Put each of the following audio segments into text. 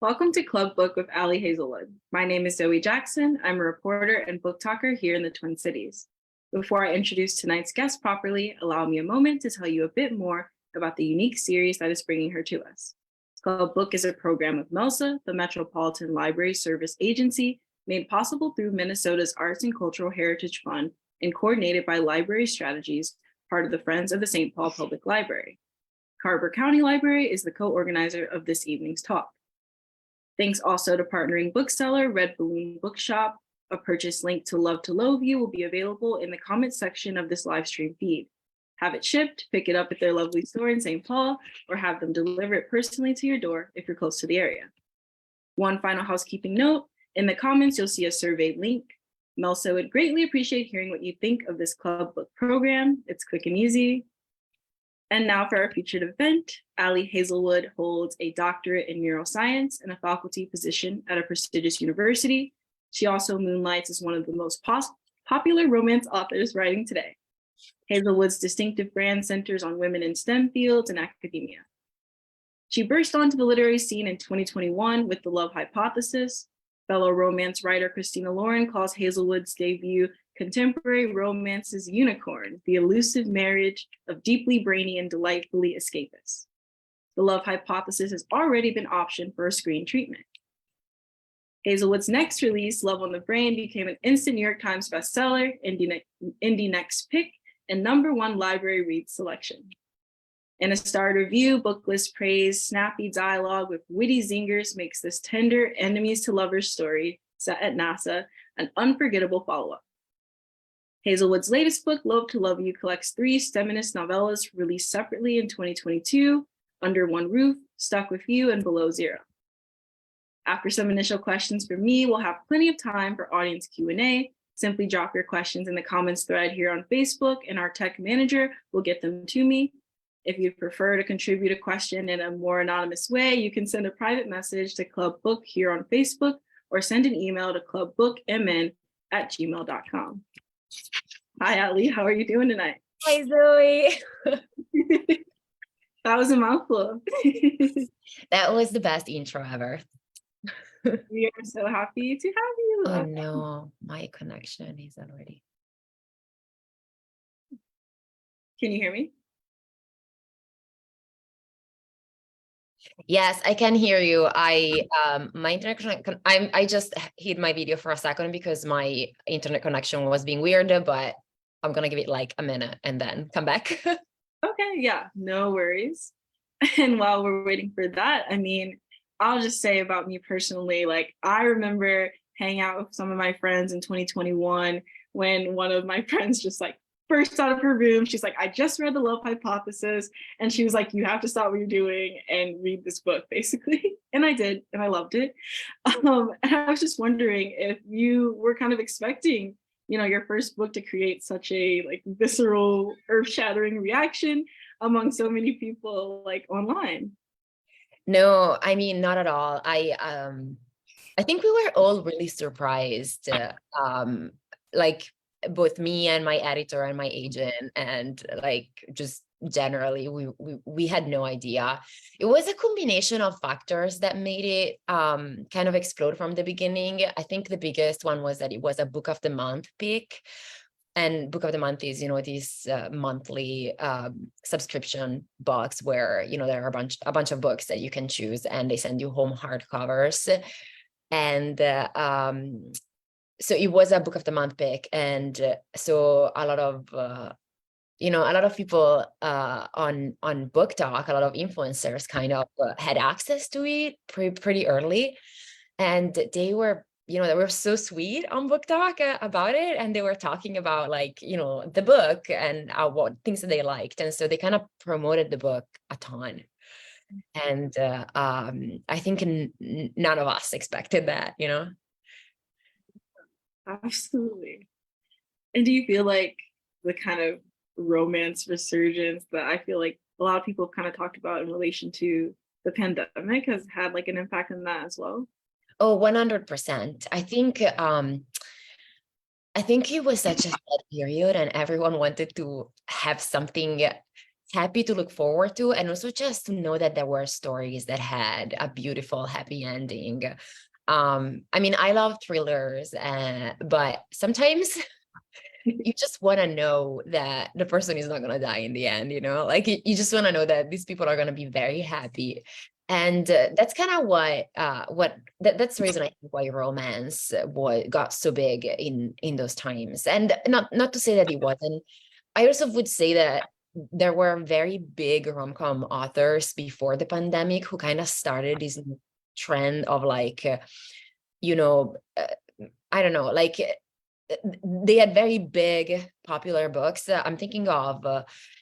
Welcome to Club Book with Ali Hazelwood. My name is Zoe Jackson. I'm a reporter and book talker here in the Twin Cities. Before I introduce tonight's guest properly, allow me a moment to tell you a bit more about the unique series that is bringing her to us. Club Book is a program of MELSA, the Metropolitan Library Service Agency, made possible through Minnesota's Arts and Cultural Heritage Fund and coordinated by Library Strategies, part of the Friends of the St. Paul Public Library. Carver County Library is the co-organizer of this evening's talk. Thanks also to partnering bookseller Red Balloon Bookshop. A purchase link to Love to Loathe You will be available in the comments section of this live stream feed. Have it shipped, pick it up at their lovely store in St. Paul, or have them deliver it personally to your door if you're close to the area. One final housekeeping note, in the comments, you'll see a survey link. Melsa would greatly appreciate hearing what you think of this Club Book program. It's quick and easy. And now for our featured event, Ali Hazelwood holds a doctorate in neuroscience and a faculty position at a prestigious university. She also moonlights as one of the most popular romance authors writing today. Hazelwood's distinctive brand centers on women in STEM fields and academia. She burst onto the literary scene in 2021 with The Love Hypothesis. Fellow romance writer Christina Lauren calls Hazelwood's debut contemporary romance's unicorn, the elusive marriage of deeply brainy and delightfully escapist. The Love Hypothesis has already been optioned for a screen treatment. Hazelwood's next release, Love on the Brain, became an instant New York Times bestseller, Indie Next Pick, and #1 LibraryReads selection. In a starred review, Booklist praised snappy dialogue with witty zingers makes this tender enemies to lovers story set at NASA an unforgettable follow-up. Hazelwood's latest book, Love to Love You, collects 3 feminist novellas released separately in 2022, Under One Roof, Stuck With You, and Below Zero. After some initial questions from me, we'll have plenty of time for audience Q&A. Simply drop your questions in the comments thread here on Facebook, and our tech manager will get them to me. If you prefer to contribute a question in a more anonymous way, you can send a private message to Club Book here on Facebook or send an email to clubbookmn@gmail.com. Hi, Ali. How are you doing tonight? Hi, Zoe. That was a mouthful. That was the best intro ever. We are so happy to have you. Oh no, my connection is already. Can you hear me? Yes, I can hear you. My internet connection. I just hid my video for a second because my internet connection was being weird, but I'm gonna give it like a minute and then come back. Okay, yeah, no worries. And while we're waiting for that, I mean, I'll just say about me personally, like I remember hanging out with some of my friends in 2021 when one of my friends just like burst out of her room. She's like, I just read The Love Hypothesis. And she was like, you have to stop what you're doing and read this book, basically. And I did, and I loved it. And I was just wondering if you were kind of expecting, your first book to create such a like visceral, earth-shattering reaction among so many people like online. No, I mean, not at all. I think we were all really surprised, like both me and my editor and my agent, and like just generally, we had no idea. It was a combination of factors that made it kind of explode from the beginning. I think the biggest one was that it was a Book of the Month pick. And Book of the Month is, this monthly subscription box where, there are a bunch of books that you can choose and they send you home hardcovers. And so it was a Book of the Month pick. And so a lot of, people on Book Talk, a lot of influencers kind of had access to it pretty early. And they were they were so sweet on Book Talk about it. And they were talking about like, the book and what things that they liked. And so they kind of promoted the book a ton. And I think none of us expected that, Absolutely. And do you feel like the kind of romance resurgence that I feel like a lot of people have kind of talked about in relation to the pandemic has had like an impact on that as well? Oh, 100%. I think it was such a sad period and everyone wanted to have something happy to look forward to, and also just to know that there were stories that had a beautiful, happy ending. I mean, I love thrillers, but sometimes you just want to know that the person is not going to die in the end, you know, like you just want to know that these people are going to be very happy. And that's kind of that's the reason I think why romance got so big in those times. And not to say that it wasn't. I also would say that there were very big rom-com authors before the pandemic who kind of started this trend of like, you know, I don't know, like they had very big popular books. I'm thinking of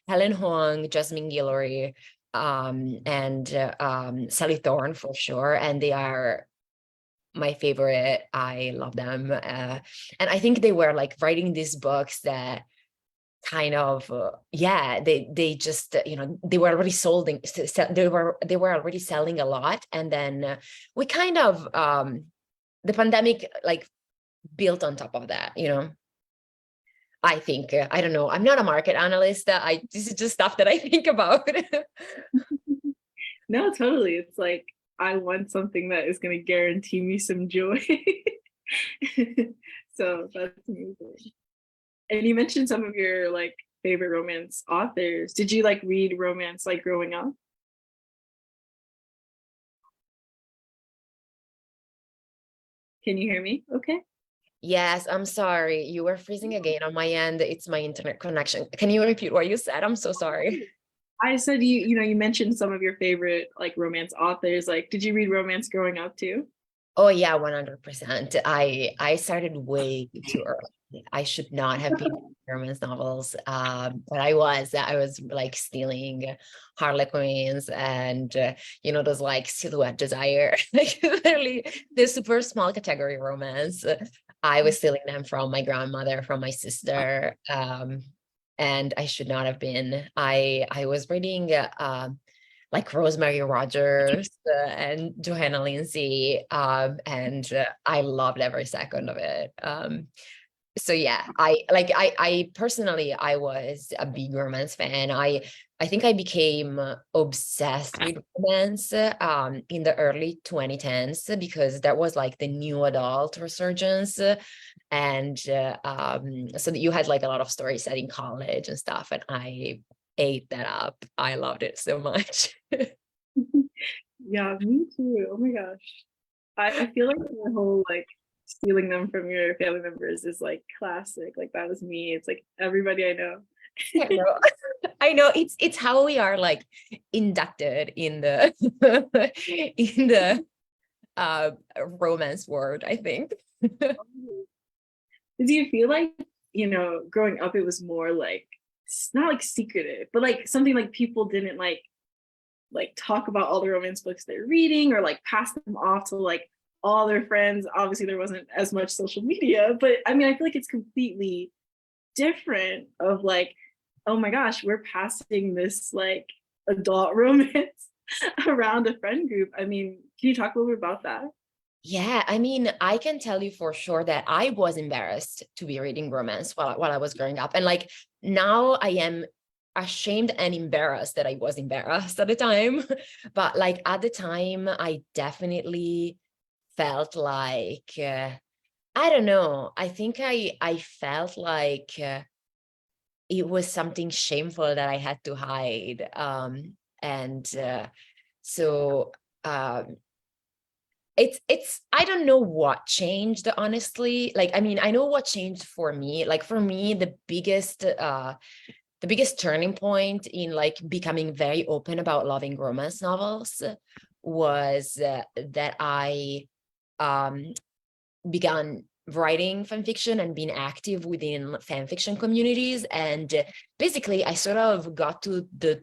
Helen Hoang, Jasmine Guillory, and Sally Thorne for sure. And they are my favorite. I love them. And I think they were like writing these books that kind of they just they were already they were already selling a lot, and then we kind of the pandemic like built on top of that, you know. I think I don't know, I'm not a market analyst. This is just stuff that I think about. No, totally. It's like I want something that is going to guarantee me some joy. So that's amazing. And you mentioned some of your like favorite romance authors. Did you like read romance like growing up? Can you hear me? Okay. Yes, I'm sorry, you were freezing again on my end. It's my internet connection. Can you repeat what you said? I'm so sorry. I said you mentioned some of your favorite like romance authors. Like, did you read romance growing up too? Oh yeah, 100%. I started way too early. I should not have been reading romance novels, but I was like stealing Harlequins and those like Silhouette Desire, like literally the super small category romance. I was stealing them from my grandmother, from my sister, and I should not have been. I was reading like Rosemary Rogers and Johanna Lindsay, and I loved every second of it. So yeah, I personally I was a big romance fan. I think I became obsessed with romance in the early 2010s, because that was like the new adult resurgence. And so that you had like a lot of stories set in college and stuff, and I ate that up. I loved it so much. Yeah, me too. Oh my gosh. I feel like the whole like stealing them from your family members is like classic. Like that was me. It's like everybody I know. I know. I know, it's how we are like inducted in the in the romance world, I think. Do you feel like, growing up it was more like not like secretive, but like something like people didn't like talk about all the romance books they're reading or like pass them off to like all their friends. Obviously there wasn't as much social media, but I mean I feel like it's completely different of like, oh my gosh, we're passing this like adult romance around a friend group. I mean, can you talk a little bit about that? Yeah, I mean, I can tell you for sure that I was embarrassed to be reading romance while I was growing up. And like now I am ashamed and embarrassed that I was embarrassed at the time. But like at the time, I definitely felt like, I don't know, I think I felt like it was something shameful that I had to hide. And so um, it's I don't know what changed, honestly. Like, I mean, I know what changed for me. Like for me, the biggest turning point in like becoming very open about loving romance novels was that I um began writing fan fiction and being active within fan fiction communities. And basically I sort of got to the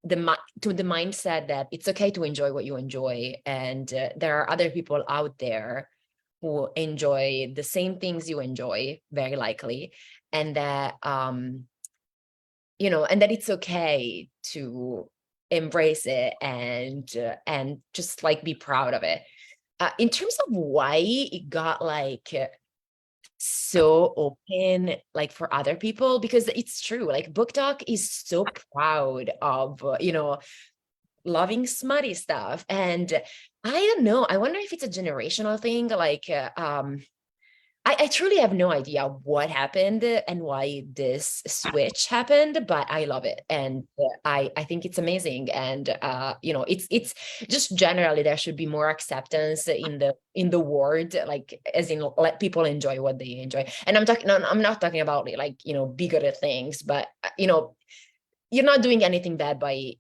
mindset that it's okay to enjoy what you enjoy, and there are other people out there who enjoy the same things you enjoy, very likely, and that and that it's okay to embrace it and just like be proud of it. In terms of why it got like so open, like for other people, because it's true, like Book Talk is so proud of, loving smutty stuff. And I don't know, I wonder if it's a generational thing. Like, I truly have no idea what happened and why this switch happened, but I love it. And I think it's amazing. And, it's just generally, there should be more acceptance in the world, like, as in let people enjoy what they enjoy. And I'm not talking about like, bigoted things, but, you're not doing anything bad by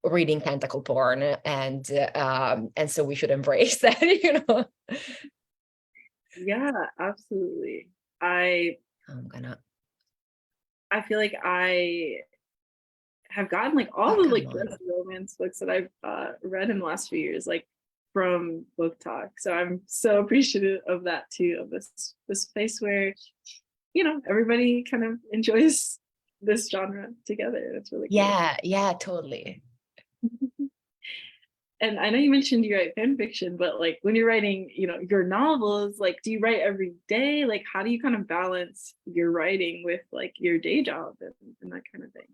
reading tentacle porn. And so we should embrace that. Yeah, absolutely. I I'm gonna, feel like I have gotten like oh, all the come like on. best romance books that I've read in the last few years, like from Book Talk. So I'm so appreciative of that too, of this space where everybody kind of enjoys this genre together. That's really cool. Yeah, totally. And I know you mentioned you write fan fiction, but like when you're writing, your novels, like do you write every day? Like how do you kind of balance your writing with like your day job and that kind of thing?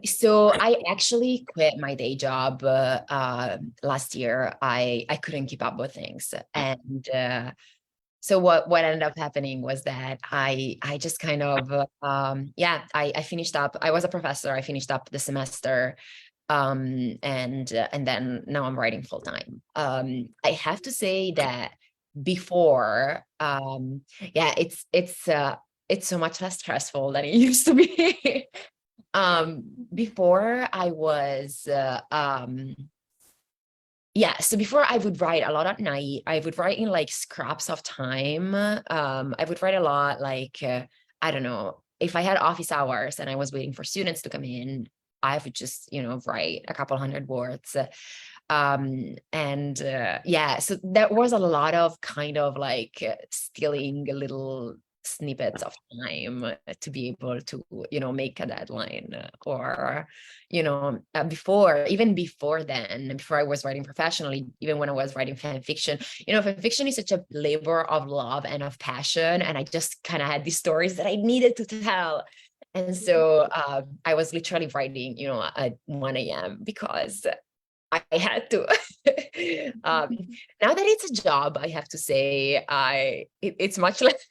So I actually quit my day job last year. I couldn't keep up with things, and so what ended up happening was that I just kind of I finished up. I was a professor. I finished up the semester, and then now I'm writing full time. I have to say that before, it's so much less stressful than it used to be. Before I was so before I would write a lot at night. I would write in like scraps of time. I would write a lot, like I don't know, if I had office hours and I was waiting for students to come in, I would just write a couple hundred words. So there was a lot of kind of like stealing little snippets of time to be able to make a deadline, or before then, before I was writing professionally, even when I was writing fan fiction, fan fiction is such a labor of love and of passion, and I just kind of had these stories that I needed to tell. And so I was literally writing at 1 a.m. because I had to. Now that it's a job, I have to say, it's much less.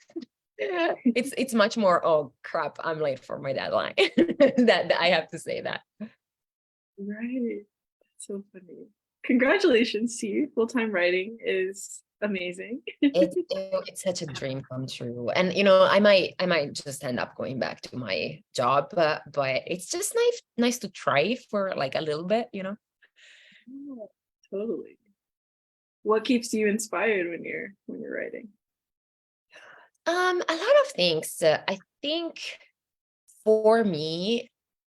It's much more, oh crap, I'm late for my deadline. that I have to say that. Right. That's so funny. Congratulations to you. Full-time writing is amazing. It's such a dream come true. And I might just end up going back to my job, but it's just nice to try for like a little bit. Yeah, totally. What keeps you inspired when you're writing? A lot of things. I think for me,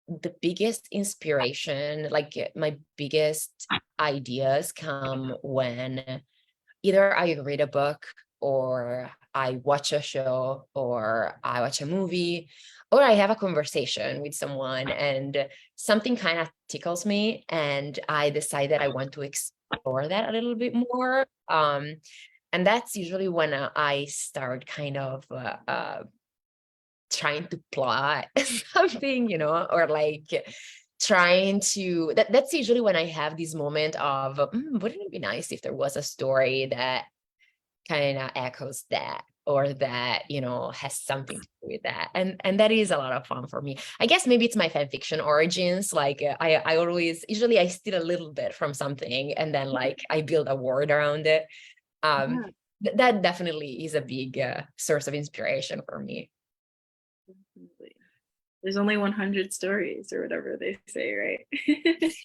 the biggest inspiration, like my biggest ideas, come when either I read a book, or I watch a show, or I watch a movie, or I have a conversation with someone and something kind of tickles me and I decide that I want to explore that a little bit more. And that's usually when I start kind of trying to plot something, or like trying to, that's usually when I have this moment of, wouldn't it be nice if there was a story that kind of echoes that, or that has something to do with that. And that is a lot of fun for me. I guess maybe it's my fan fiction origins. Like I always, usually I steal a little bit from something and then like I build a world around it. Yeah, That definitely is a big source of inspiration for me. definitely. There's only 100 stories or whatever they say, right? Let's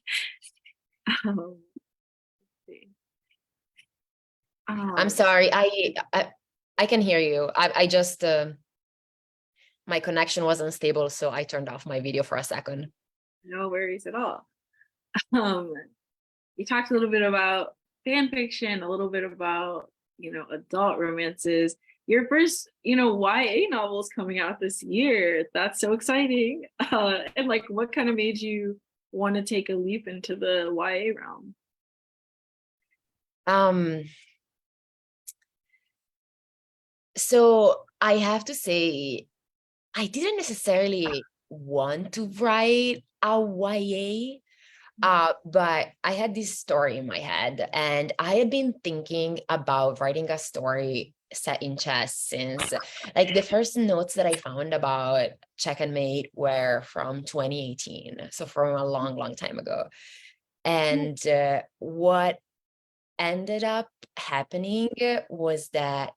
see. I'm sorry, I can hear you. I just my connection wasn't stable, so I turned off my video for a second. No worries at all. Um, you talked a little bit about fan fiction, a little bit about, adult romances. Your first, YA novel's coming out this year. That's so exciting. And like, what kind of made you want to take a leap into the YA realm? Um, so I have to say, I didn't necessarily want to write a YA, but I had this story in my head, and I had been thinking about writing a story set in chess since, like, the first notes that I found about Check and Mate were from 2018, so from a long, long time ago. And what ended up happening was that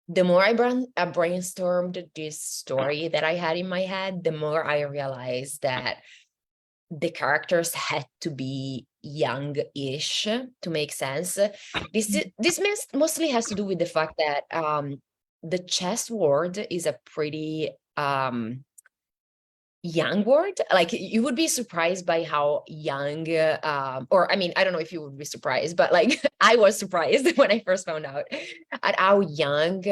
the more I brainstormed this story that I had in my head, the more I realized that the characters had to be young-ish to make sense. This mostly has to do with the fact that the chess world is a pretty young word. Like, you would be surprised by how young, or I mean, I don't know if you would be surprised, but like I was surprised when I first found out at how young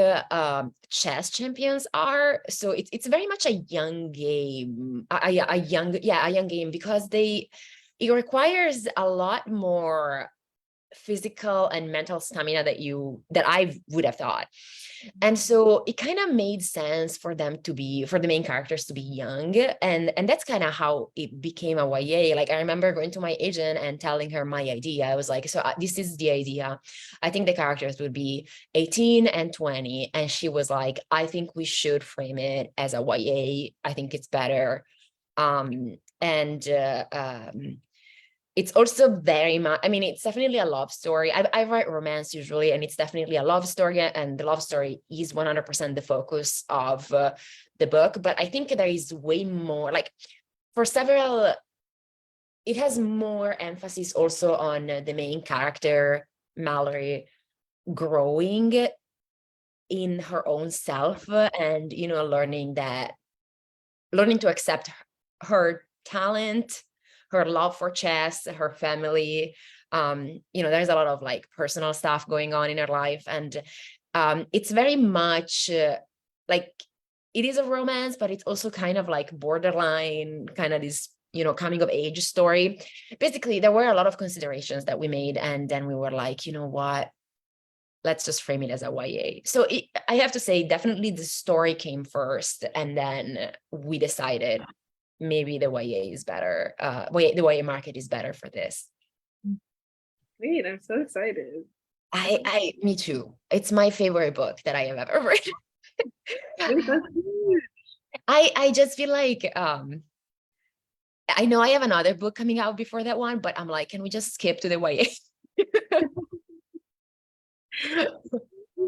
chess champions are. So it's very much a young game, a young game, because it requires a lot more physical and mental stamina that I would have thought. And so it kind of made sense for the main characters to be young. And that's kind of how it became a YA. Like, I remember going to my agent and telling her my idea. I was like, so this is the idea. I think the characters would be 18 and 20. And she was like, I think we should frame it as a YA. I think it's better. It's also very much, I mean, it's definitely a love story. I write romance usually, and it's definitely a love story, and the love story is 100% the focus of the book. But I think there is way more, like, it has more emphasis also on the main character, Mallory, growing in her own self, and, learning to accept her talent, her love for chess, her family. There's a lot of like personal stuff going on in her life. And it's very much like, it is a romance, but it's also kind of like borderline, kind of this, coming of age story. Basically, there were a lot of considerations that we made. And then we were like, you know what? Let's just frame it as a YA. So I have to say, definitely the story came first. And then we decided maybe the YA is better. The YA market is better for this. Wait, I'm so excited. Me too. It's my favorite book that I have ever read. Wait, that's huge. I just feel like, I know I have another book coming out before that one, but I'm like, can we just skip to the YA? You're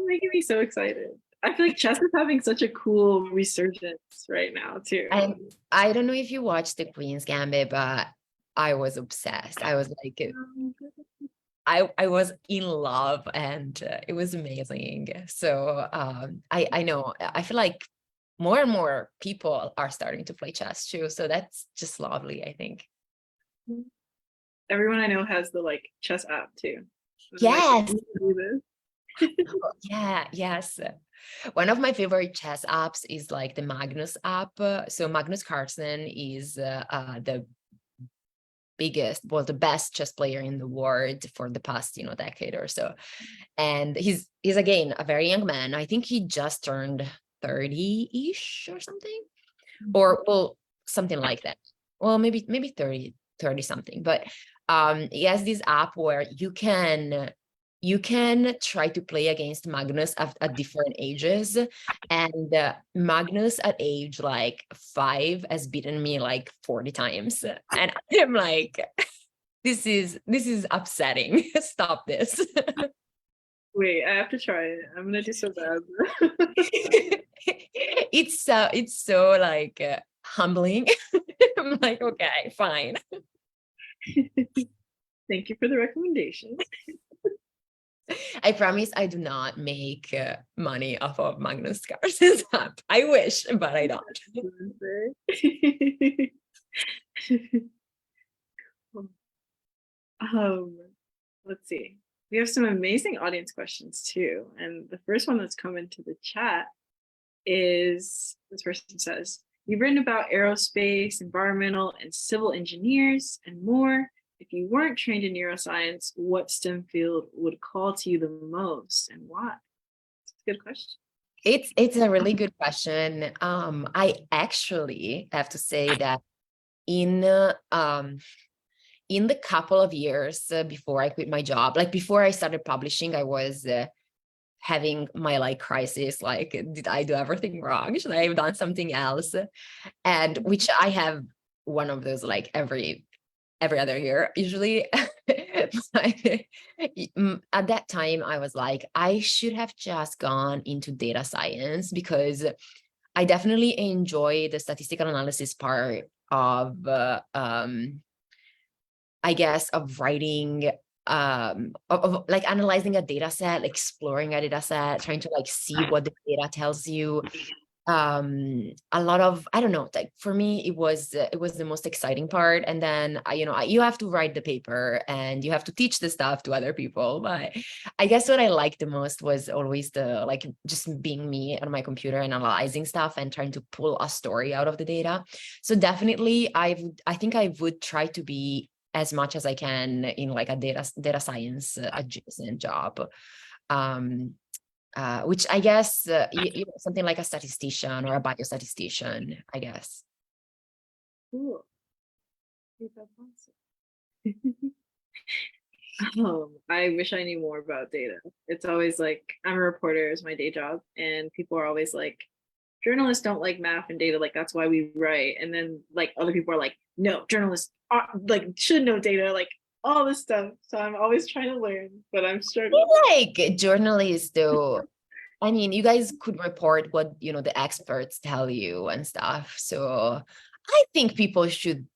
making me so excited. I feel like chess is having such a cool resurgence right now too. And I don't know if you watched The Queen's Gambit, but I was obsessed. I was like, I was in love, and it was amazing. So I know, I feel like more and more people are starting to play chess too. So that's just lovely, I think. Everyone I know has the like chess app too. Yes. Like, Yeah, yes. One of my favorite chess apps is like the Magnus app. So Magnus Carlsen is the the best chess player in the world for the past, decade or so. And he's again a very young man. I think he just turned 30-ish or something, or well, something like that. Well, maybe 30 something. But he has this app where you can try to play against Magnus at different ages. And Magnus at age like 5 has beaten me like 40 times. And I'm like, this is upsetting. Stop this. wait, I have to try it. I'm gonna do so bad. It's so like humbling. I'm like, okay, fine. Thank you for the recommendation. I promise I do not make money off of Magnus Carlsen's app. I wish, but I don't. Let's see. We have some amazing audience questions too. And the first one that's come into the chat is, this person says, you've written about aerospace, environmental, and civil engineers and more. If you weren't trained in neuroscience, what STEM field would call to you the most and why? It's a good question. It's a really good question. I actually have to say that in in the couple of years before I quit my job, like before I started publishing, I was having my like crisis, like, did I do everything wrong? Should I have done something else? And which I have one of those like every other year usually. At that time I was like, I should have just gone into data science, because I definitely enjoy the statistical analysis part of I guess of writing, of like analyzing a data set, exploring a data set, trying to like see what the data tells you. A lot of, I don't know, like for me it was the most exciting part. And then you have to write the paper and you have to teach the stuff to other people. But I guess what I liked the most was always the like just being me on my computer and analyzing stuff and trying to pull a story out of the data. So definitely I think I would try to be as much as I can in like a data science adjacent job. Which I guess something like a statistician or a biostatistician, I guess. Cool. That's awesome. I wish I knew more about data. It's always like, I'm a reporter is my day job, and people are always like, journalists don't like math and data, like that's why we write. And then like other people are like, no, journalists are like should know data, like all this stuff. So I'm always trying to learn, but I'm struggling. Like journalists though, I mean, you guys could report what the experts tell you and stuff. So I think people should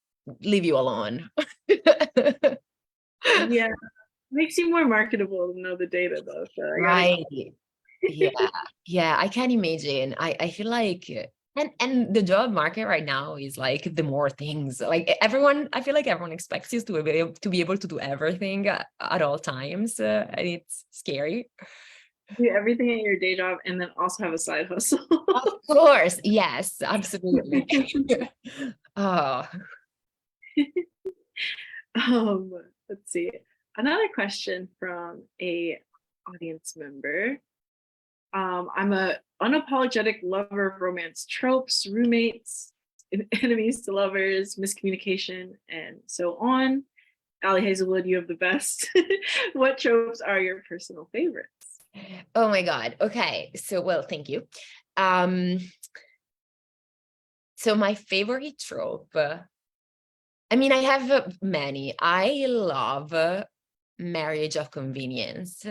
leave you alone. Yeah, makes you more marketable to know the data though. So I gotta. Right. Yeah, I can imagine. I feel like and the job market right now is like the more things, like everyone, I feel like everyone expects you to be able to do everything at all times, and it's scary. Do everything at your day job and then also have a side hustle. Of course, yes, absolutely. Oh, um, let's see. Another question from a audience member. I'm a unapologetic lover of romance tropes, roommates, enemies to lovers, miscommunication, and so on. Ali Hazelwood, you have the best. What tropes are your personal favorites? oh my God. Okay, so well, thank you. So my favorite trope, I mean, I have many. I love marriage of convenience.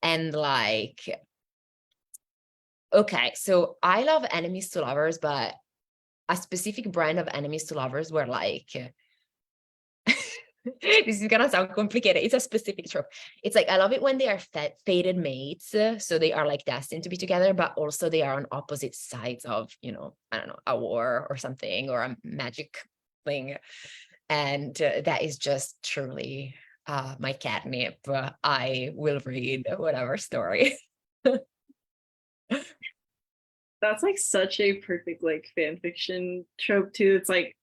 And like, okay, so I love enemies to lovers, but a specific brand of enemies to lovers where like, this is gonna sound complicated. It's a specific trope. It's like, I love it when they are fated mates. So they are like destined to be together, but also they are on opposite sides of, I don't know, a war or something, or a magic thing. And that is just truly my catnip. I will read whatever story. That's like such a perfect like fan fiction trope too. It's like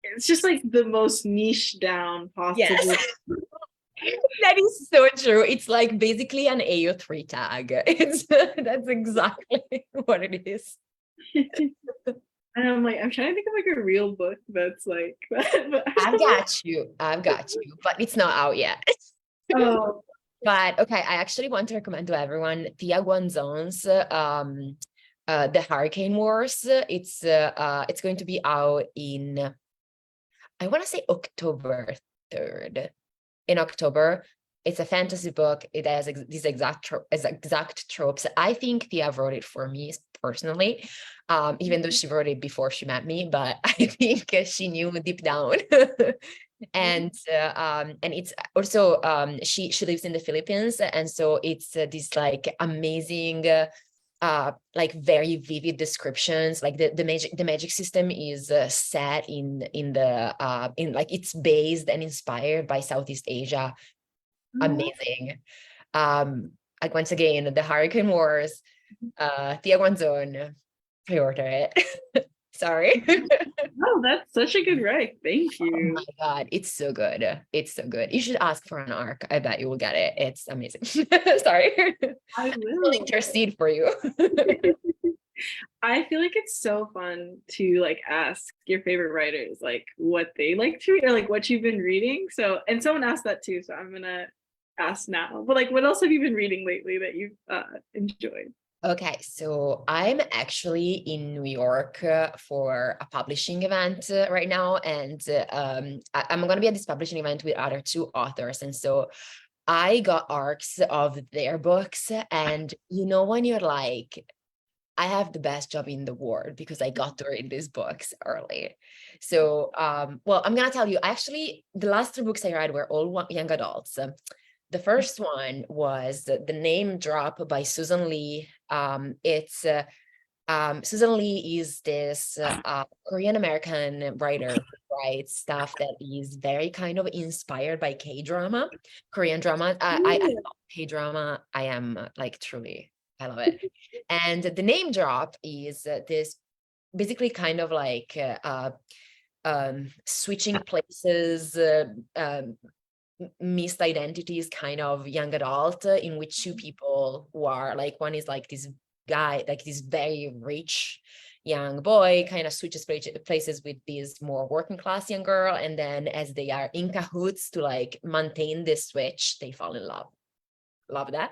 it's just like the most niche down possible. Yes. That is so true. It's like basically an AO3 tag. That's exactly what it is. And I'm like, I'm trying to think of like a real book that's like that. I've got you, but it's not out yet. Oh, But okay, I actually want to recommend to everyone Tia Guanzon's The Hurricane Wars. It's going to be out in, I want to say October 3rd. In October. It's a fantasy book. It has these exact tropes. I think Tia wrote it for me personally, even though she wrote it before she met me, but I think she knew deep down. And it's also she lives in the Philippines, and so it's this like amazing like very vivid descriptions. Like the magic system is set in like it's based and inspired by Southeast Asia. Amazing. Like once again, the Hurricane Wars, Tia Guanzon, pre-order it. Sorry. Oh, that's such a good rec. Thank Oh you. my God, it's so good. It's so good. You should ask for an arc. I bet you will get it. It's amazing. Sorry. I I'll will. intercede for you. I feel like it's so fun to like ask your favorite writers like what they like to read or like what you've been reading. So, and someone asked that too, so I'm gonna ask now. But like, what else have you been reading lately that you've enjoyed? Okay, so I'm actually in New York for a publishing event right now, and I'm going to be at this publishing event with other two authors, and so I got arcs of their books, and you know when you're like, I have the best job in the world because I got to read these books early. So, well, I'm gonna tell you, actually, the last three books I read were all young adults. The first one was The Name Drop by Susan Lee. Susan Lee is this Korean American writer who writes stuff that is very kind of inspired by K-drama, Korean drama. I love K-drama. I am like truly, I love it. And The Name Drop is this basically kind of like switching places, missed identities kind of young adult in which two people who are like, one is like this guy, like this very rich young boy kind of switches places with this more working class young girl, and then as they are in cahoots to like maintain this switch, they fall in love. Love that.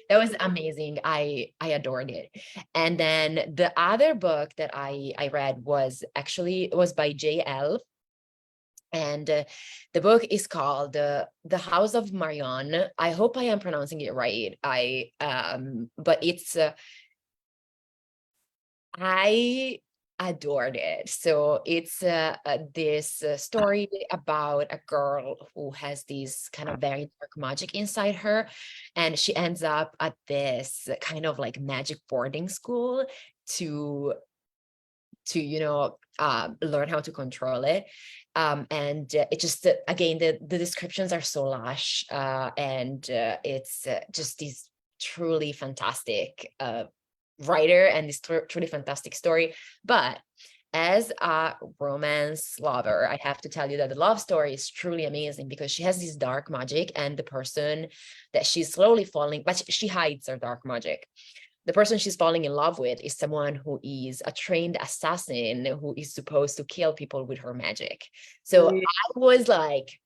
That was amazing. I adored it. And then the other book that I read was by JL, and the book is called The House of Marion. I hope I am pronouncing it right. But it's I adored it. So it's this story about a girl who has this kind of very dark magic inside her, and she ends up at this kind of like magic boarding school to learn how to control it. And it just again, the descriptions are so lush, and it's just this truly fantastic writer and this truly fantastic story. But as a romance lover, I have to tell you that the love story is truly amazing because she has this dark magic, and the person that she's slowly falling, but she hides her dark magic. The person she's falling in love with is someone who is a trained assassin who is supposed to kill people with her magic. So I was like,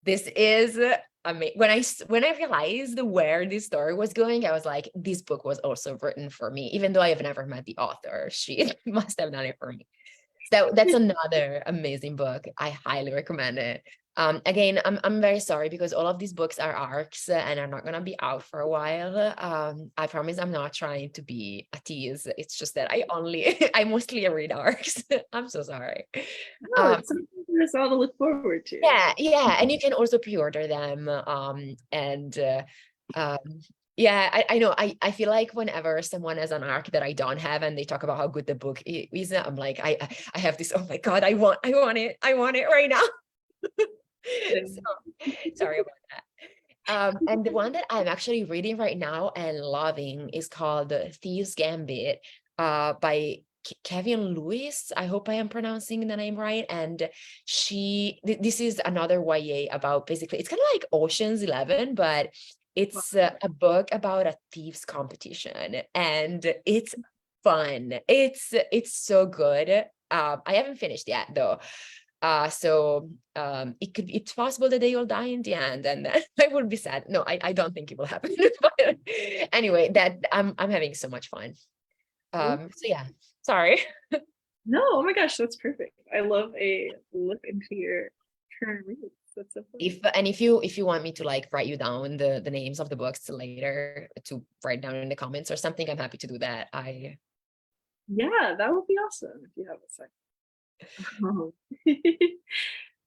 this is amazing. When I realized where this story was going, I was like, this book was also written for me, even though I have never met the author. She must have done it for me. So that's another amazing book. I highly recommend it. Again, I'm very sorry because all of these books are arcs and are not gonna be out for a while. I promise I'm not trying to be a tease. It's just that I mostly read arcs. I'm so sorry. No, it's something for us all to look forward to. Yeah, and you can also pre-order them. Yeah, I know. I feel like whenever someone has an arc that I don't have and they talk about how good the book is, I'm like, I have this, oh my God, I want it right now. So sorry about that. And the one that I'm actually reading right now and loving is called Thieves Gambit by Kevin Lewis. I hope I am pronouncing the name right. And this is another YA about, basically, it's kind of like Ocean's 11, but it's a book about a thieves competition, and it's fun. It's so good. I haven't finished yet though. It's possible that they will die in the end, and I would be sad. No, I don't think it will happen. But anyway, that I'm having so much fun. So yeah, sorry. No, oh my gosh, that's perfect. I love a look into your current reads. That's so fun. If you want me to like write you down the names of the books later to write down in the comments or something, I'm happy to do that. Yeah, that would be awesome if you have a second.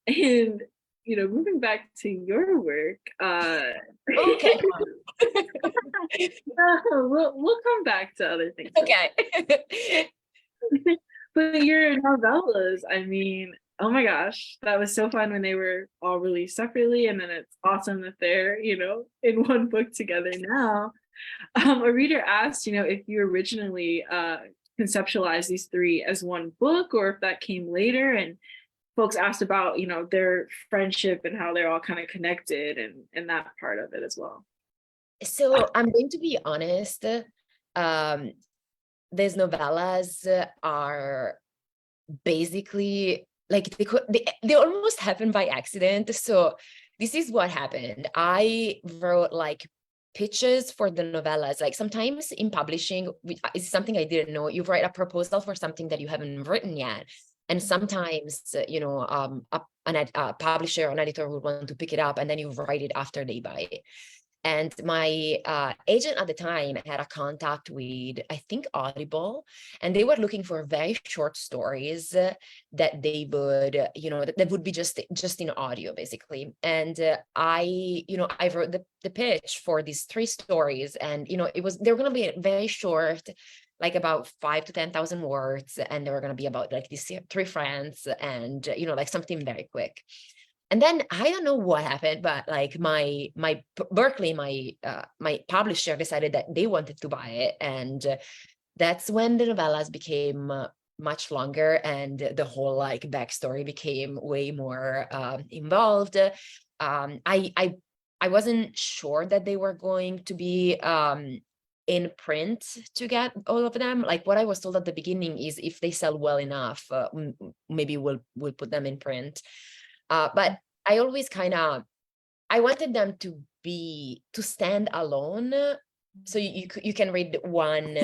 And moving back to your work, Okay. we'll come back to other things. Okay. But your novellas, I mean, oh my gosh, that was so fun when they were all released separately, and then it's awesome that they're, in one book together now. A reader asked, if you originally conceptualize these three as one book, or if that came later. And folks asked about, their friendship and how they're all kind of connected, and that part of it as well. So I'm going to be honest. These novellas are basically like they almost happened by accident. So this is what happened. I wrote like pitches for the novellas. Like sometimes in publishing, it's something I didn't know. You write a proposal for something that you haven't written yet. And sometimes, a publisher or an editor would want to pick it up, and then you write it after they buy it. And my agent at the time had a contact with, I think, Audible, and they were looking for very short stories that they would, that would be just in audio, basically. And I wrote the pitch for these 3 stories, and they were going to be very short, like about 5,000 to 10,000 words, and they were going to be about like these 3 friends, and like something very quick. And then I don't know what happened, but like my Berkeley, my publisher decided that they wanted to buy it, and that's when the novellas became much longer, and the whole like backstory became way more involved. I wasn't sure that they were going to be in print to get all of them. Like what I was told at the beginning is if they sell well enough, maybe we'll put them in print. But I always I wanted them to stand alone. So you can read one,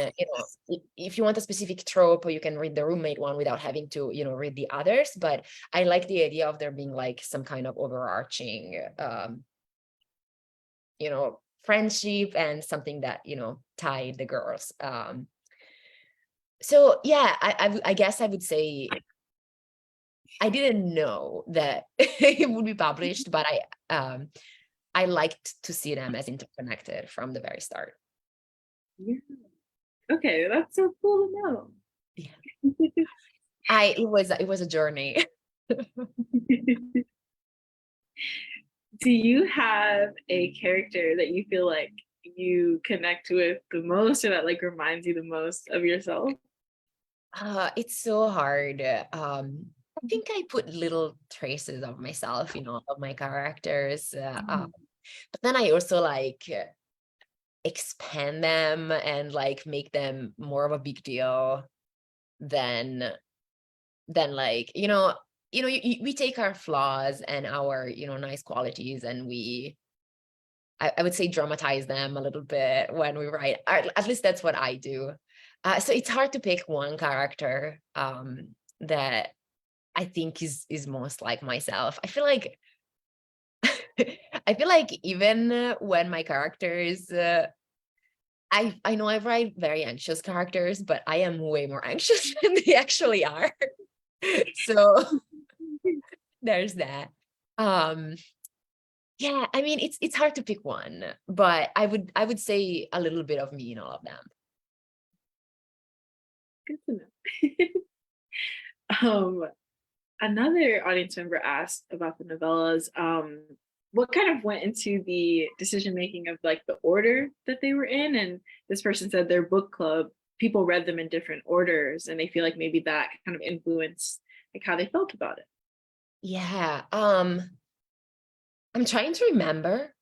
if you want a specific trope, or you can read the roommate one without having to, read the others. But I like the idea of there being like some kind of overarching, friendship and something that, tied the girls. So yeah, I guess I would say I didn't know that it would be published, but I liked to see them as interconnected from the very start. Yeah. Okay, that's so cool to know. Yeah. It was a journey. Do you have a character that you feel like you connect with the most, or that like reminds you the most of yourself? It's so hard. I think I put little traces of myself, of my characters. But then I also like expand them and like make them more of a big deal than like, we take our flaws and our, nice qualities, and I would say dramatize them a little bit when we write. At least that's what I do. So it's hard to pick one character that I think is most like myself. I feel like even when my characters, I know I write very anxious characters, but I am way more anxious than they actually are. So there's that. Yeah, I mean it's hard to pick one, but I would say a little bit of me in all of them. Good to know. Another audience member asked about the novellas. What kind of went into the decision making of like the order that they were in? And this person said their book club, people read them in different orders, and they feel like maybe that kind of influenced like how they felt about it. Yeah. I'm trying to remember.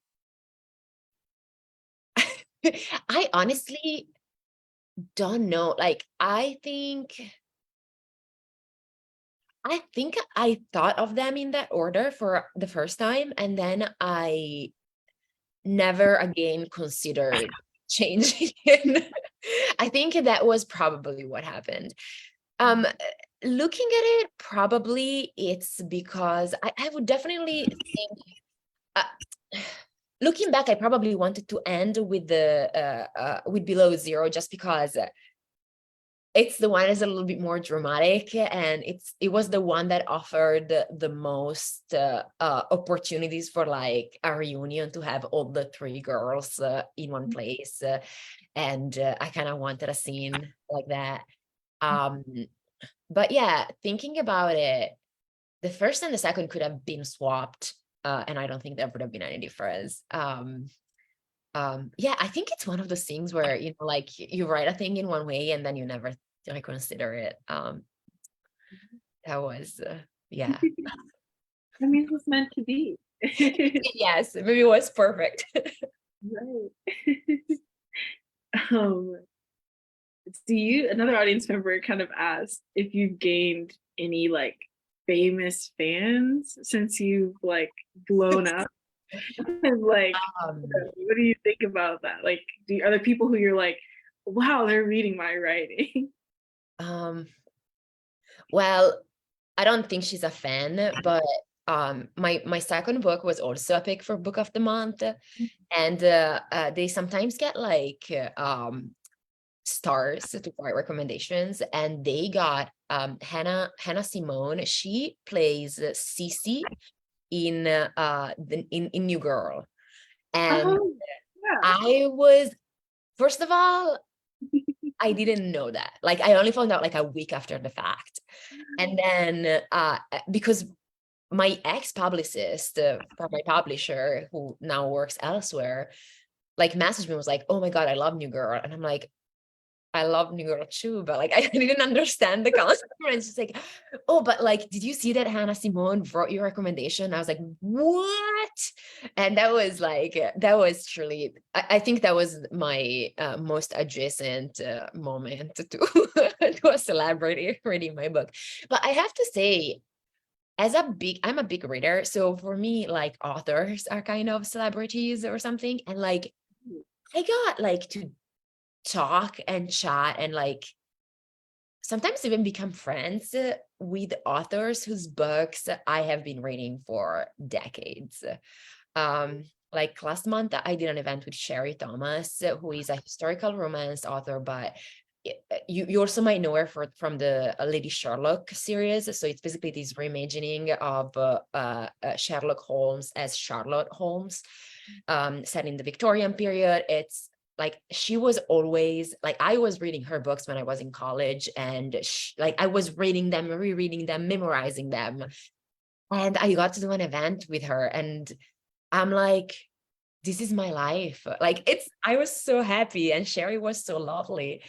I honestly don't know. Like, I think I thought of them in that order for the first time, and then I never again considered changing it. I think that was probably what happened. Looking at it, probably it's because I would definitely think, looking back, I probably wanted to end with with Below Zero, just because it's the one that's a little bit more dramatic, and it was the one that offered the most opportunities for like a reunion, to have all the 3 girls in one place, and I kind of wanted a scene like that. But yeah, thinking about it, the first and the second could have been swapped, and I don't think there would have been any difference. Yeah, I think it's one of those things where like you write a thing in one way and then you never reconsider it. That was yeah. I mean, it was meant to be. Yes, maybe it was perfect. Right. Um, another audience member kind of asked if you've gained any like famous fans since you've like blown up. And like, Um, what do you think about that? Like, are there people who you're like, wow, they're reading my writing? well, I don't think she's a fan, but my second book was also a pick for book of the month, and they sometimes get like stars to write recommendations, and they got Hannah Simone. She plays Cece in in New Girl, and Oh, yeah. I was, first of all, I didn't know that. Like, I only found out like a week after the fact. And then because my ex-publicist from my publisher, who now works elsewhere, like messaged me, was like, oh my God, I love New Girl. And I'm like, I love New Girl too, but like I didn't understand the concept. And she's like, oh, but like, did you see that Hannah Simone wrote your recommendation? I was like, what? And that was like, that was truly, I think that was my most adjacent moment to to a celebrity reading my book. But I have to say, I'm a big reader. So for me, like authors are kind of celebrities or something. And like, I got like to talk and chat and like sometimes even become friends with authors whose books I have been reading for decades. Like last month, I did an event with Sherry Thomas, who is a historical romance author, but you also might know her from the Lady Sherlock series. So it's basically this reimagining of Sherlock Holmes as Charlotte Holmes, set in the Victorian period. It's like she was always like, I was reading her books when I was in college, and like I was reading them, rereading them, memorizing them. And I got to do an event with her, and I'm like, this is my life. Like I was so happy, and Sherry was so lovely.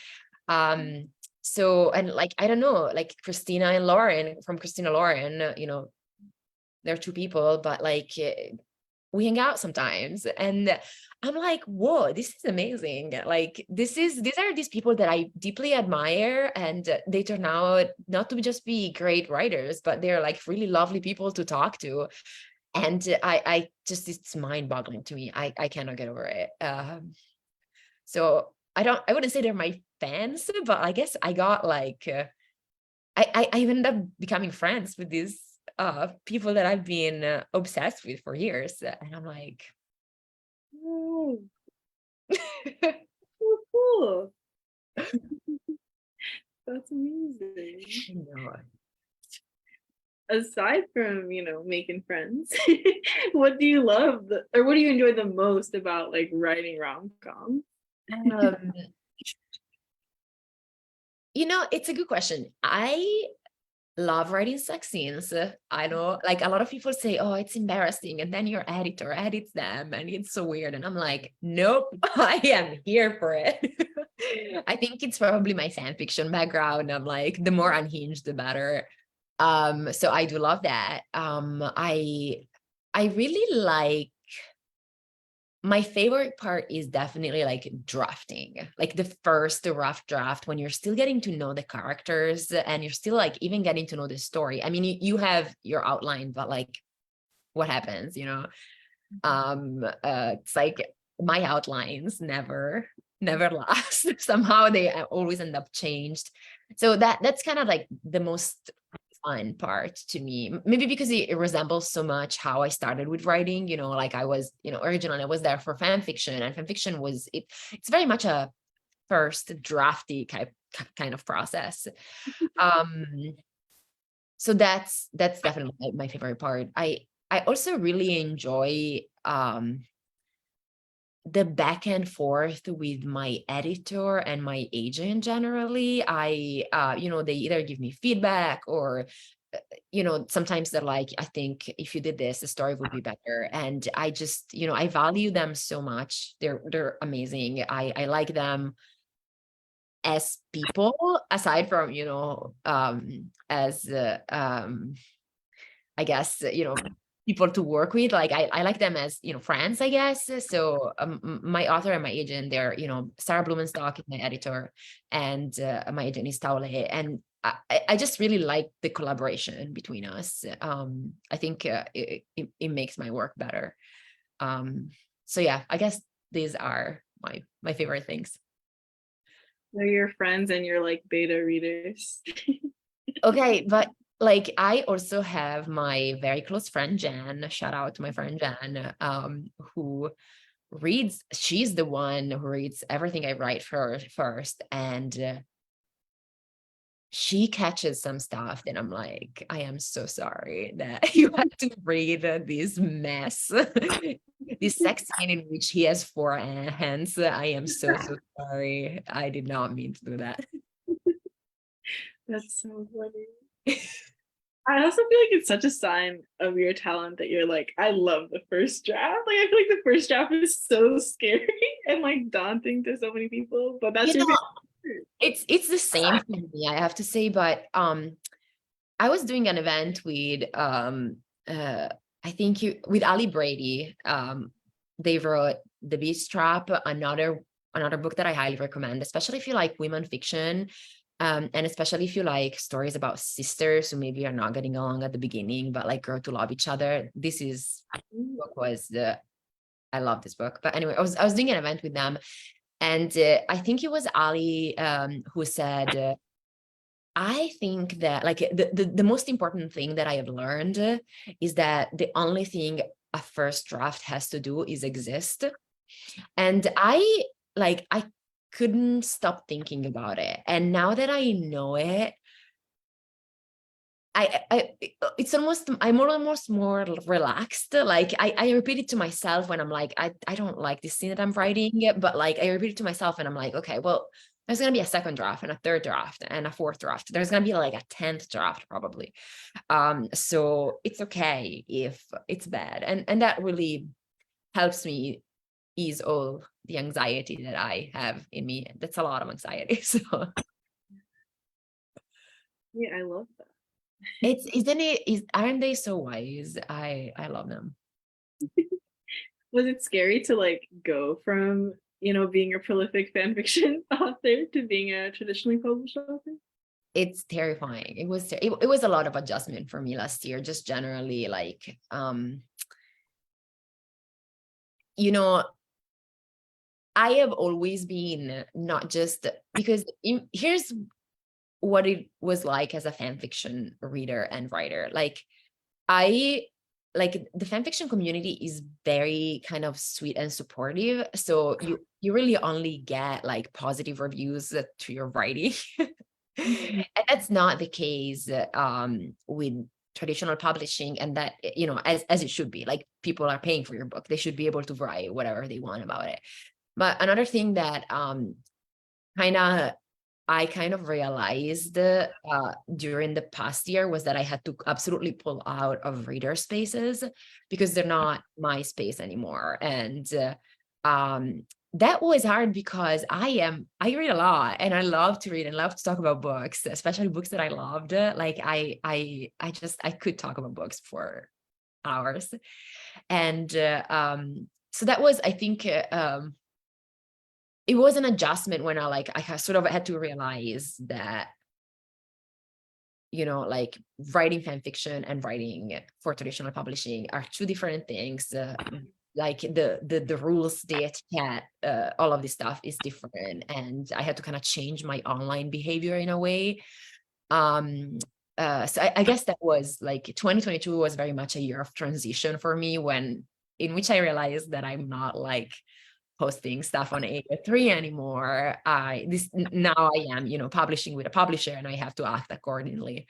So, and like, I don't know, like Christina and Lauren from Christina Lauren, they're two people, but like we hang out sometimes, and I'm like, whoa, this is amazing. Like these are these people that I deeply admire, and they turn out not to just be great writers, but they're like really lovely people to talk to. And I just, it's mind-boggling to me. I cannot get over it. So I wouldn't say they're my fans, but I guess I got like I ended up becoming friends with these people that I've been obsessed with for years, and I'm like, Oh, so cool. That's amazing. no. Aside from, making friends, what do you love or what do you enjoy the most about like writing rom-com? Um, it's a good question. I love writing sex scenes. I know, like a lot of people say, oh, it's embarrassing, and then your editor edits them and it's so weird, and I'm like, nope, I am here for it. I think it's probably my fan fiction background. I'm like, the more unhinged the better. So I do love that. I really like, my favorite part is definitely like drafting, like the first rough draft, when you're still getting to know the characters and you're still like even getting to know the story. I mean, you have your outline, but like what happens, it's like my outlines never last. Somehow they always end up changed. So that's kind of like the most fun part to me, maybe because it resembles so much how I started with writing. Like I was, originally I was there for fan fiction, and fan fiction was it's very much a first drafty kind of process. um so that's definitely my favorite part. I also really enjoy the back and forth with my editor and my agent. Generally, they either give me feedback, or sometimes they're like, I think if you did this, the story would be better. And I just, I value them so much. They're amazing. I like them. as people, aside from, as I guess, people to work with, like I like them as, friends, I guess. So my author and my agent, they're, Sarah Blumenstock is my editor, and my agent is Taule. And I just really like the collaboration between us. I think it makes my work better. So yeah, I guess these are my favorite things. They're your friends and your like beta readers. Okay, but like I also have my very close friend Jan. Shout out to my friend Jan, who reads. She's the one who reads everything I write for her first, and she catches some stuff that I'm like, I am so sorry that you had to read this mess, this sex scene in which he has 4 hands. I am so sorry. I did not mean to do that. That's so funny. I also feel like it's such a sign of your talent that you're like, I love the first draft. Like I feel like the first draft is so scary and like daunting to so many people, but that's You your know, favorite. it's the same for me, I have to say, but I was doing an event with I think with Ali Brady. They wrote The Beast Trap, another book that I highly recommend, especially if you like women fiction. And especially if you like stories about sisters who maybe are not getting along at the beginning, but like grow to love each other. I love this book. But anyway, I was doing an event with them, and I think it was Ali who said, I think that like the most important thing that I have learned is that the only thing a first draft has to do is exist. And I couldn't stop thinking about it. And now that I know it, it's almost, I'm almost more relaxed. Like I repeat it to myself when I'm like, I don't like this scene that I'm writing, but like I repeat it to myself and I'm like, okay, well, there's going to be a second draft and a third draft and a fourth draft. There's going to be like a 10th draft probably. So it's okay if it's bad. And that really helps me ease all the anxiety that I have in me. That's a lot of anxiety. So Yeah, I love that. aren't they so wise? I love them. Was it scary to like go from, being a prolific fan fiction author to being a traditionally published author? It's terrifying. It was a lot of adjustment for me last year, just generally like I have always been not just because here's what it was like as a fan fiction reader and writer. Like the fan fiction community is very kind of sweet and supportive. So you really only get like positive reviews to your writing. And that's not the case with traditional publishing, and that, as it should be. Like people are paying for your book, they should be able to write whatever they want about it. But another thing that I kind of realized during the past year was that I had to absolutely pull out of reader spaces because they're not my space anymore. And that was hard because I read a lot and I love to read and love to talk about books, especially books that I loved. Like I could talk about books for hours. And so that was, I think, it was an adjustment when I sort of had to realize that, like writing fan fiction and writing for traditional publishing are two different things. Like the rules, the etiquette, all of this stuff is different. And I had to kind of change my online behavior in a way. So I guess that was like 2022 was very much a year of transition for me, in which I realized that I'm not like posting stuff on A3 anymore. Now I am, publishing with a publisher, and I have to act accordingly.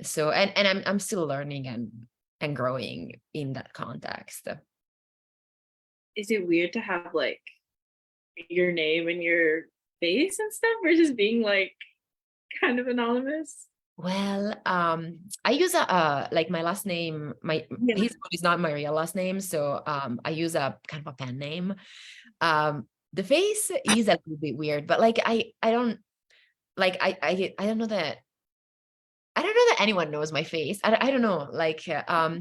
So I'm still learning and growing in that context. Is it weird to have like your name and your face and stuff versus being like kind of anonymous? Well, I use like my last name, Hazelwood is not my real last name. So I use a kind of a pen name. The face is a little bit weird, but like I don't like I don't know that anyone knows my face. I don't know. Like Do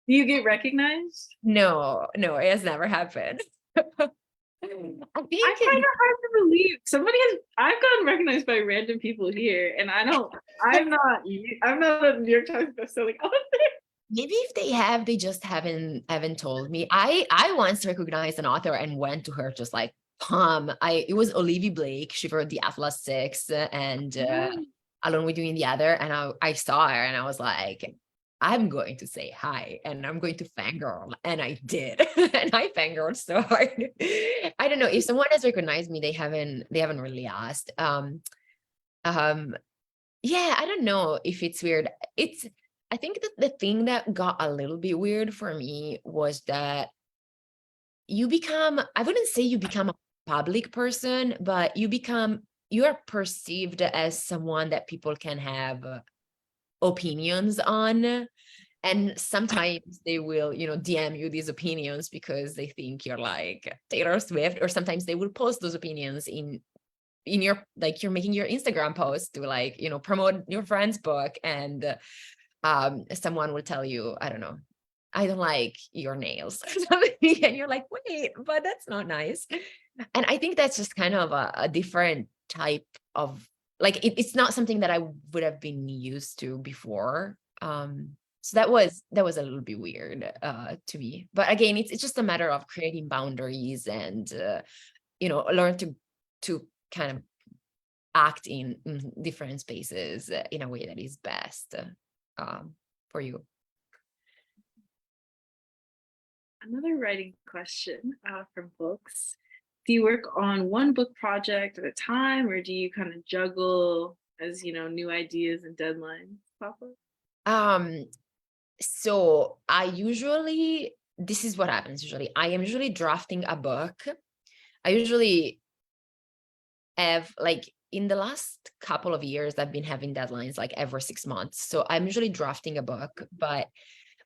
you get recognized? no, it has never happened. I I think find it hard to believe. I've gotten recognized by random people here, and I'm not a New York Times bestselling author. maybe if they have, they just haven't told me. I once recognized an author and went to her just like it was Olivia Blake. She wrote the Atlas Six and Alone with You in the Other, and I saw her and I was like, I'm going to say hi and I'm going to fangirl, and I did. And I fangirled so hard. I don't know if someone has recognized me. They haven't really asked. Um, yeah, I don't know if it's weird. I think that the thing that got a little bit weird for me was that I wouldn't say you become a public person, but you are perceived as someone that people can have opinions on. And sometimes they will, DM you these opinions because they think you're like Taylor Swift, or sometimes they will post those opinions in your, like, you're making your Instagram post to, like, promote your friend's book, and someone will tell you, I don't know, I don't like your nails or something, and you're like, wait, but that's not nice. And I think that's just kind of a different type of, like, it's not something that I would have been used to before. So that was a little bit weird to me. But again, it's just a matter of creating boundaries and learn to kind of act in different spaces in a way that is best for you. Another writing question from books. Do you work on one book project at a time, or do you kind of juggle as new ideas and deadlines pop up? Um, so this is what happens usually. I am usually drafting a book. I usually have, like, in the last couple of years, I've been having deadlines like every 6 months. So I'm usually drafting a book, but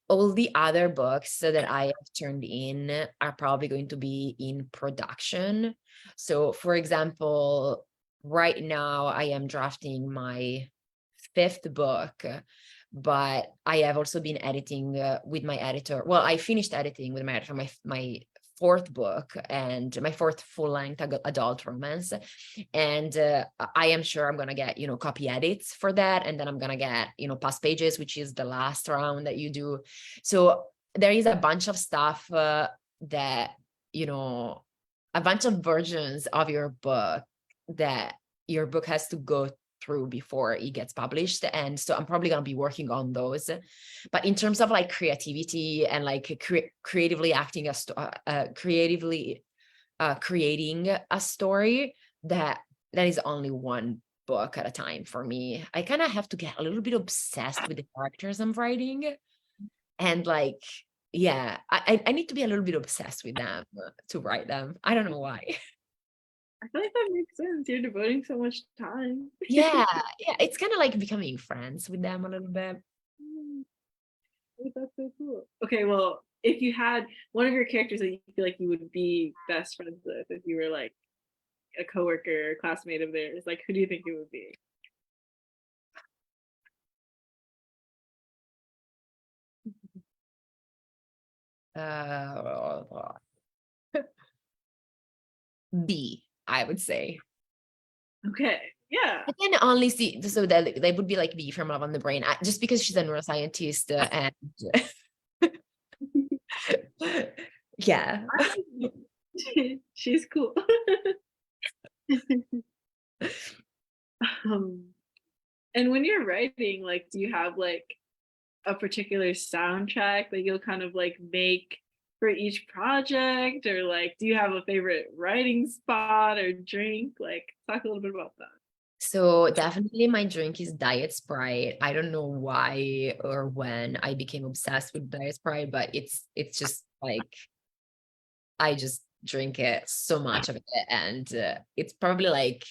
all the other books that I have turned in are probably going to be in production. So, for example, right now I am drafting my 5th book, but I have also been editing with my editor. Well, I finished editing with my editor my 4th book and my 4th full-length adult romance, and I am sure I'm gonna get copy edits for that, and then I'm gonna get past pages, which is the last round that you do. So there is a bunch of stuff that a bunch of versions of your book that your book has to go through before it gets published, and so I'm probably going to be working on those. But in terms of like creativity and like creatively acting creatively creating a story, that is only one book at a time for me. I kind of have to get a little bit obsessed with the characters I'm writing, and like, yeah, I need to be a little bit obsessed with them to write them. I don't know why. I feel like that makes sense. You're devoting so much time. Yeah, it's kind of like becoming friends with them a little bit. That's so cool. Okay, well, if you had one of your characters that you feel like you would be best friends with, if you were like a coworker or classmate of theirs, like who do you think it would be? Uh, B, I would say. Okay, yeah. I can only see, so that they would be like B from Love on the Brain, just because she's a neuroscientist and yeah. She's cool. And when you're writing, like, do you have like a particular soundtrack that you'll kind of like make for each project, or like do you have a favorite writing spot or drink? Like, talk a little bit about that. So definitely my drink is Diet Sprite. I don't know why or when I became obsessed with Diet Sprite, but it's just like, I just drink it, so much of it, and it's probably like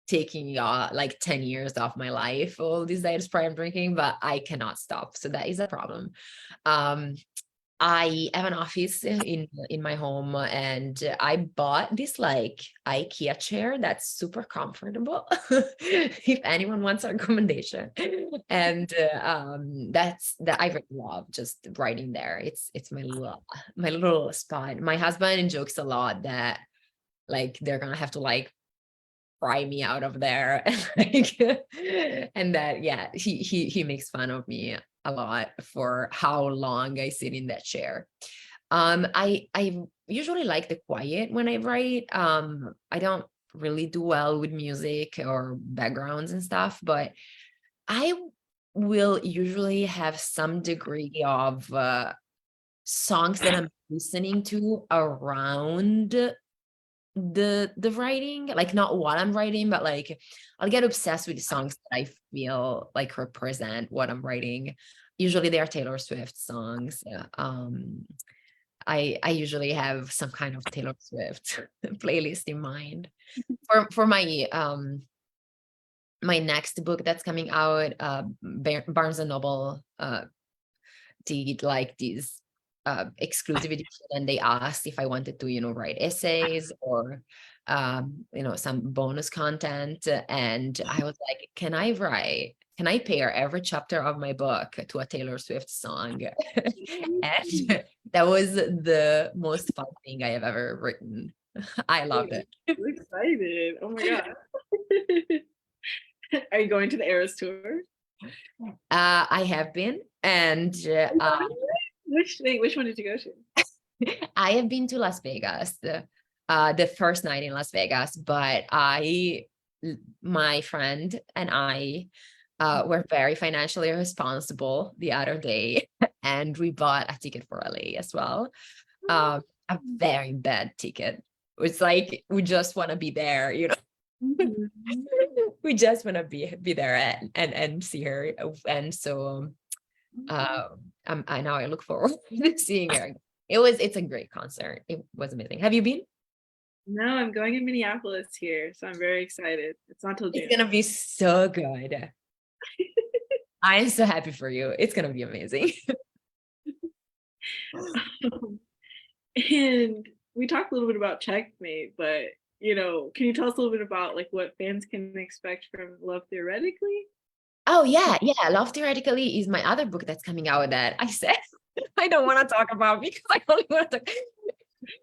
taking like 10 years off my life, all these Diet Sprite I'm drinking, but I cannot stop. So that is a problem. Um, I have an office in my home, and I bought this like IKEA chair that's super comfortable. If anyone wants a recommendation, and that's that I really love just writing there. It's my little spot. My husband jokes a lot that like they're gonna have to like pry me out of there, like, and that yeah, he makes fun of me a lot for how long I sit in that chair. I usually like the quiet when I write. I don't really do well with music or backgrounds and stuff, but I will usually have some degree of songs that I'm listening to around the writing, like not while I'm writing, but like I'll get obsessed with the songs that I feel like represent what I'm writing. Usually they are Taylor Swift songs. I usually have some kind of Taylor Swift playlist in mind. For my next book that's coming out, Barnes and Noble did like these exclusive edition, and they asked if I wanted to, write essays or some bonus content. And I was like, can I pair every chapter of my book to a Taylor Swift song? And that was the most fun thing I have ever written. I loved it. I'm excited. Oh my God. Are you going to the Eras tour? I have been, and Which one did you go to? I have been to Las Vegas, the first night in Las Vegas, but my friend and I were very financially responsible the other day, and we bought a ticket for LA as well. A very bad ticket. It's like we just want to be there, Mhm. we just want to be there and see her, and so I now I look forward to seeing her. It's a great concert. It was amazing. Have you been? No, I'm going in Minneapolis here, so I'm very excited. It's not till It's June. gonna be so good. I am so happy for you. It's gonna be amazing. And we talked a little bit about Checkmate, but can you tell us a little bit about like what fans can expect from Love Theoretically? Oh yeah, Love Theoretically is my other book that's coming out that I said I don't want to talk about because I only want to talk.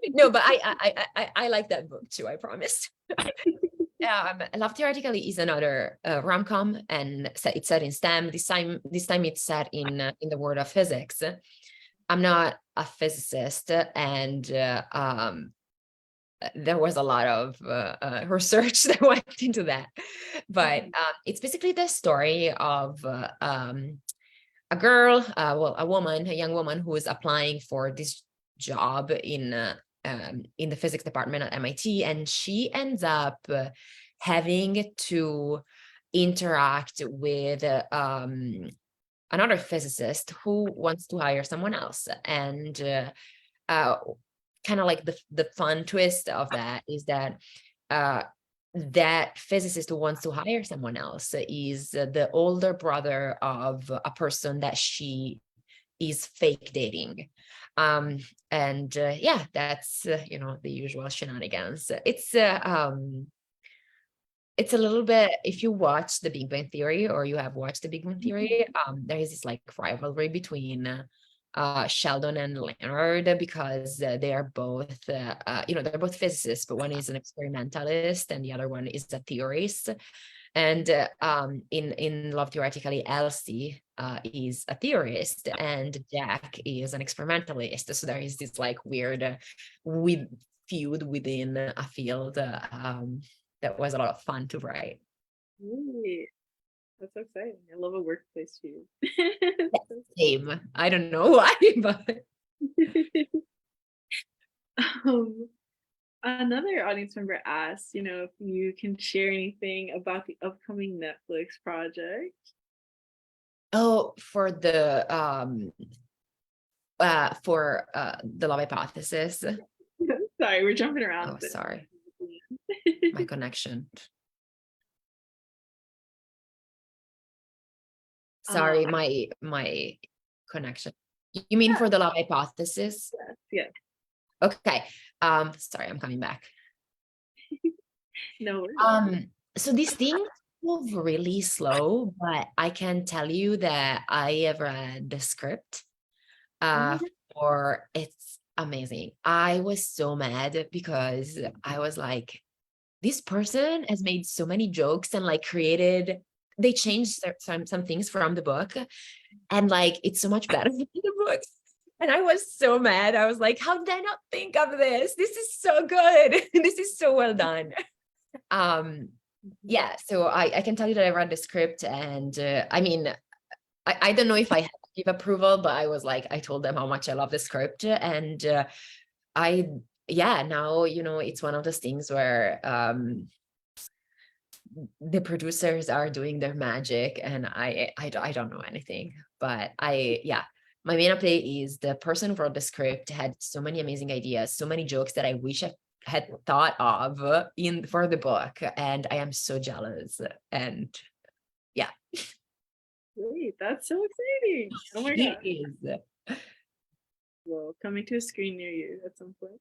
No, but I like that book too, I promise. Love Theoretically is another rom-com, and it's set in STEM. This time it's set in the world of physics. I'm not a physicist, and there was a lot of research that went into that. But it's basically the story of a girl, a young woman who is applying for this job in the physics department at MIT, and she ends up having to interact with another physicist who wants to hire someone else. And kind of like the fun twist of that is that that physicist who wants to hire someone else is the older brother of a person that she is fake dating. And yeah, that's the usual shenanigans. It's a little bit, if you watch The Big Bang Theory, or you have watched The Big Bang Theory, there is this like rivalry between Sheldon and Leonard, because they are both, they're both physicists, but one is an experimentalist and the other one is a theorist. And in Love Theoretically, Elsie is a theorist and Jack is an experimentalist. So there is this like weird feud within a field. That was a lot of fun to write. Really? That's so exciting. I love a workplace feud. Same. I don't know why, but Another audience member asked, if you can share anything about the upcoming Netflix project. for the Love Hypothesis. Sorry, we're jumping around. Oh, sorry. My connection. Sorry, my connection. You mean for the love hypothesis? Yes, yes. Okay. Sorry, I'm coming back. No worries. So these things move really slow, but I can tell you that I have read the script Oh, for it's amazing. I was so mad because I was like, this person has made so many jokes and like created, they changed some things from the book, and like it's so much better than the book. And I was so mad. I was like, how did I not think of this? This is so good. This is so well done. Yeah, so I can tell you that I read the script, and I mean, I don't know if I had to give approval, but I was like, I told them how much I love the script, and I yeah, now it's one of those things where the producers are doing their magic, and I don't know anything, but yeah, my main update is the person who wrote the script had so many amazing ideas, so many jokes that I wish I had thought of for the book, and I am so jealous. And yeah, great. That's so exciting. Oh my it God. is. Well, coming to a screen near you at some point.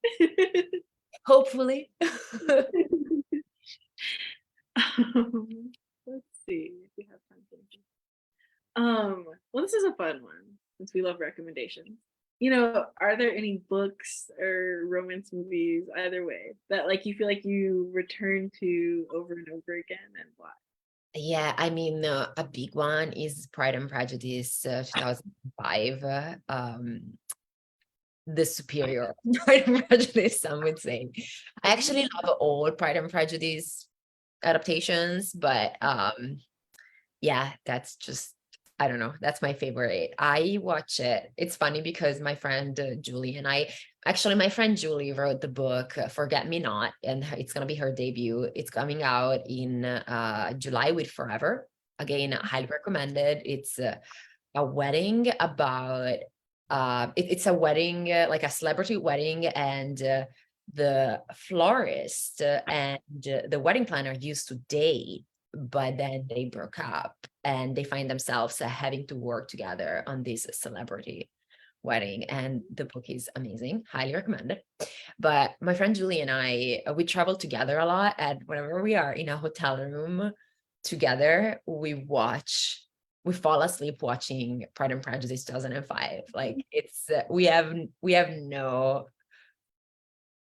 Hopefully. Let's see if we have time for anything. Well, this is a fun one since we love recommendations. Are there any books or romance movies, either way, that like you feel like you return to over and over again, and why? Yeah, I mean, a big one is Pride and Prejudice, 2005. The superior Pride and Prejudice, some would say. I actually love all Pride and Prejudice adaptations, but yeah, that's just, I don't know, that's my favorite. I watch it. It's funny because my friend Julie and my friend Julie wrote the book Forget Me Not, and it's gonna be her debut. It's coming out in July with Forever. Again, highly recommended. It's a wedding about it's a wedding, like a celebrity wedding, and the florist and the wedding planner used to date, but then they broke up, and they find themselves having to work together on this celebrity wedding, and the book is amazing, highly recommended. But my friend Julie and I, we travel together a lot, and whenever we are in a hotel room together, we fall asleep watching Pride and Prejudice 2005. Like it's we have no,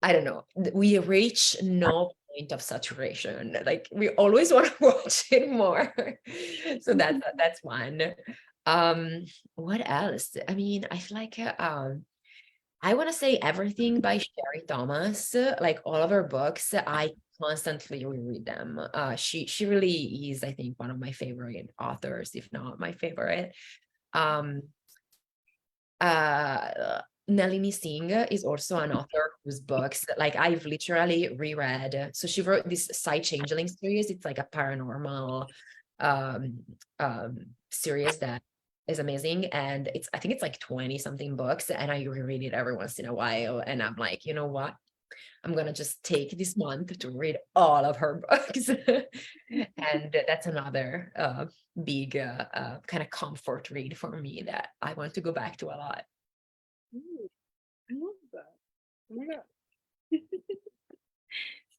I don't know, we reach no point of saturation. Like we always want to watch it more. So that's one. What else? I mean, I feel like I want to say everything by Sherry Thomas, like all of her books. I constantly reread them. She really is, I think, one of my favorite authors, if not my favorite. Um, Nalini Singh is also an author whose books, like I've literally reread. So she wrote this Side Changeling series. It's like a paranormal um, series that is amazing. And I think it's like 20 something books, and I reread it every once in a while. And I'm like, you know what? I'm gonna just take this month to read all of her books. And that's another big kind of comfort read for me that I want to go back to a lot. Ooh, I love that. Oh my God.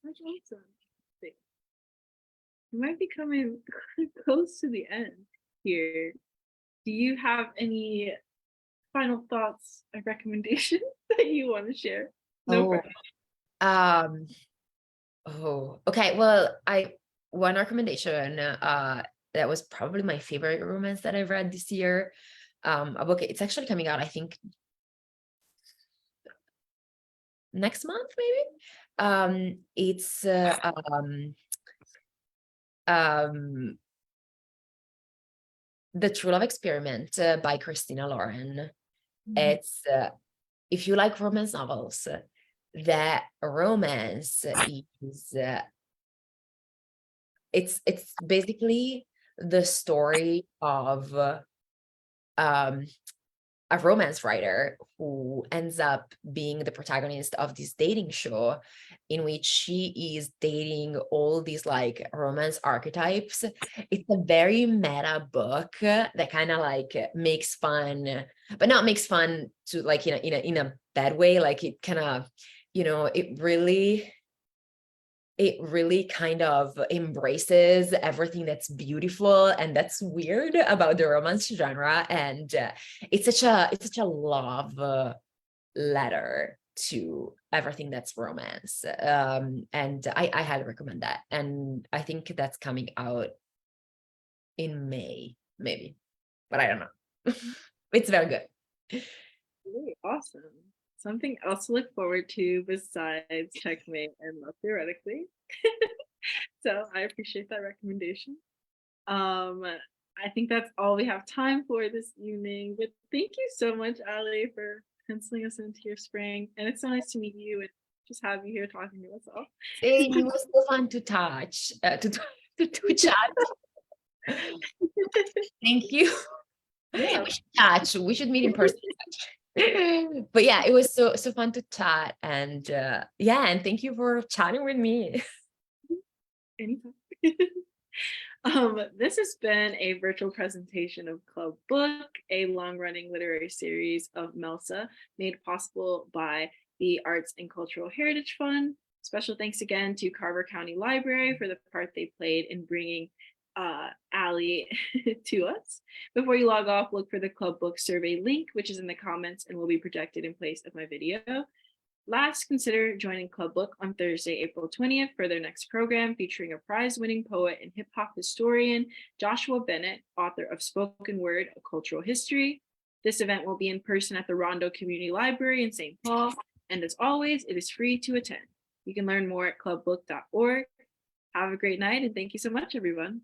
That's awesome. Wait, we might be coming close to the end here. Do you have any final thoughts or recommendations that you want to share? No Oh, pressure. okay. Well, one recommendation that was probably my favorite romance that I've read this year. A book, it's actually coming out, I think, next month, maybe. It's The True Love Experiment by Christina Lauren. It's if you like romance novels, that romance is it's basically the story of a romance writer who ends up being the protagonist of this dating show in which she is dating all these like romance archetypes. It's a very meta book that kind of like makes fun, but not makes fun to like in a bad way. Like it kind of, it really kind of embraces everything that's beautiful and that's weird about the romance genre. And it's such a love letter to everything that's romance. And I highly recommend that. And I think that's coming out in May, maybe, but I don't know. It's very good. Really awesome. Something else to look forward to besides Checkmate and Love Theoretically. So I appreciate that recommendation. I think that's all we have time for this evening, but thank you so much, Ali, for penciling us into your spring. And it's so nice to meet you and just have you here talking to us all. It was so fun to touch, to chat. Thank you. Yeah. We should touch. We should meet in person. But yeah, it was so fun to chat, and yeah, and thank you for chatting with me. Anytime. This has been a virtual presentation of Club Book, a long-running literary series of MELSA made possible by the Arts and Cultural Heritage Fund. Special thanks again to Carver County Library for the part they played in bringing Ali to us. Before you log off, look for the Club Book survey link, which is in the comments and will be projected in place of my video. Last, consider joining Club Book on Thursday, April 20th for their next program featuring a prize-winning poet and hip-hop historian, Joshua Bennett, author of Spoken Word, A Cultural History. This event will be in person at the Rondo Community Library in St. Paul, and as always, it is free to attend. You can learn more at clubbook.org. Have a great night, and thank you so much, everyone.